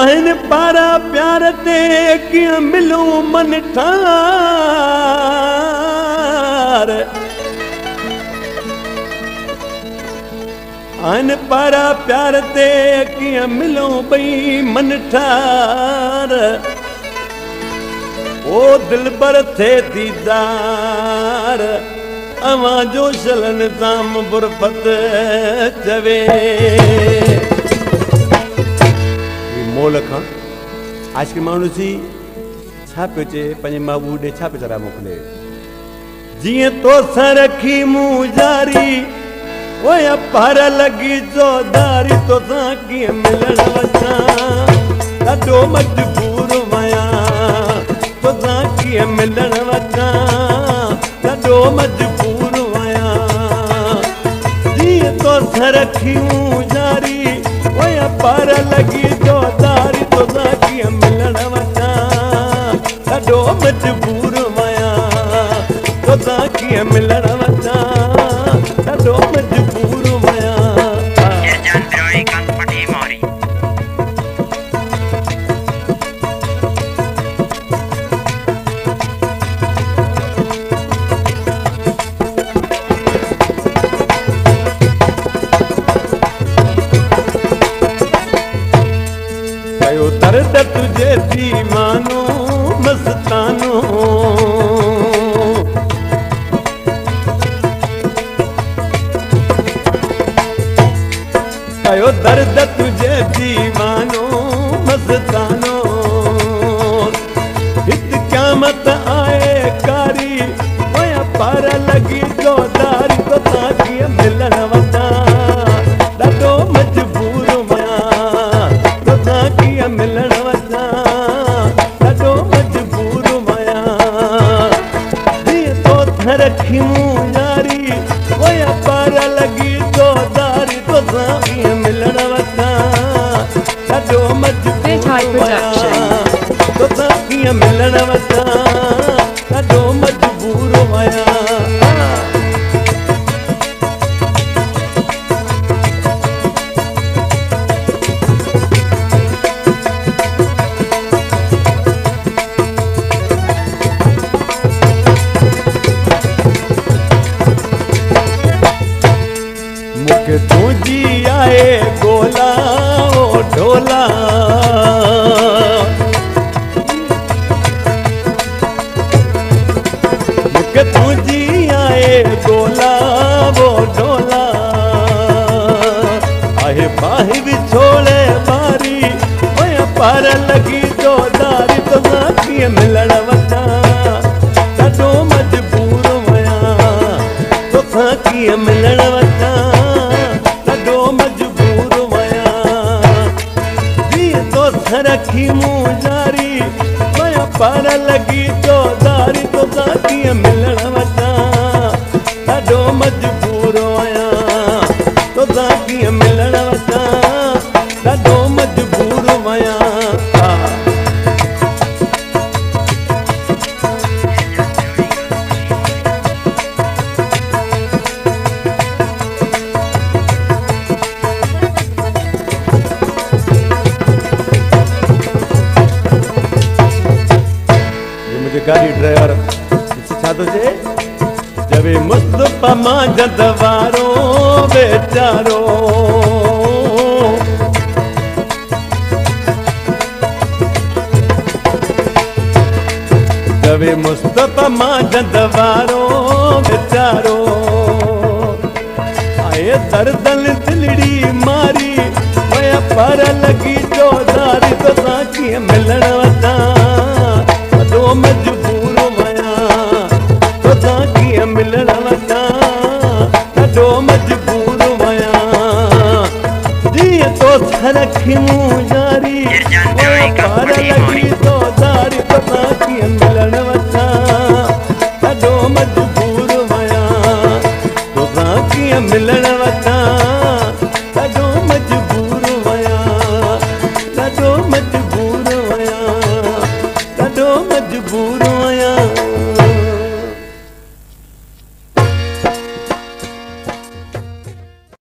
आहिन पारा प्यार ते कीअं मिलूं मन ठार आहिन पारा प्यार ते कीअं मिलूं ॿई मन ठार ओ दिलबर थे दीदार अवां जो शलन ताम बुरफत चवे मोल खां आशिक माण्हू सी छा पियो चए पंहिंजे महबूब ॾे छा पियो चरा मोकिले जीअं तोसां रखी मूं जारी ओए पार लॻी चौधारी तोसां कीअं मिलण वञा ॾाढो मजबूर आहियां तोसां कीअं मिलण वञा ॾाढो मजबूर आहियां जीअं तोसां रखी मूं जारी ओए पार लॻी चौधारी तोसां कीअं मिलण वञा ॾाढो मजबूर आहियां तोसां कीअं मिलण वञा ॾाढो मजबूर आहियां कयो दर्द तुझे थी मानो मस्तानो कयो दर्द तुझे दीवानो मस्तानो हित क़यामत आए कारी ओए पार लॻी चौधारी तोसां कीअं मिलण वञा ॾाढो मजबूर आहियां तोसां कीअं मिलण वञा ॾाढो मजबूर आहियां जीअं तोसां रखी मूं यारी ओए पार लॻी चौधारी तोसां कीअं मिलण वञा ॾाढो मजबूर आहियां तोसां कीअं मिलण वञा ॾाढो मजबूर आहियां मूंखे तुंहिंजी आहे गोला ओ ढोला मूंखे तुंहिंजी आहे गोला ओ ढोला आहे बाहि विछोड़े मारी ओए पार लॻी चौधारी तोसां कीअं मिलण वञा ॾाढो मजबूर आहियां तोसां कीअं मिलण वञा ॾाढो मजबूर आहियां जीअं तोसां रखी मूं जारी ओए पार लॻी चौधारी तोसां कीअं मिलण वञा ॾाढो मजबूर आहियां तोसां कीअं मिलण वञा ॾाढो मजबूर आहियां गाड़ी ड्राइवर छा थो चए जवे मुस्तफ़ा मां जद वारो बेचारो जवे मुस्तफ़ा मां जद वारो बेचारो आए दर्दल दिलड़ी मारी ओए पार लॻी चौधारी तोसां कीअं मिलण वञा ॾाढो मजबूर आहियां तोसां कीअं मिलण वञा ॾाढो मजबूर आहियां जीअं तोसां रखी मूं यारी ओए पार लॻी चौधारी तोसां कीअं मिलण वञा ॾाढो मजबूर आहियां तोसां कीअं मिलण वञा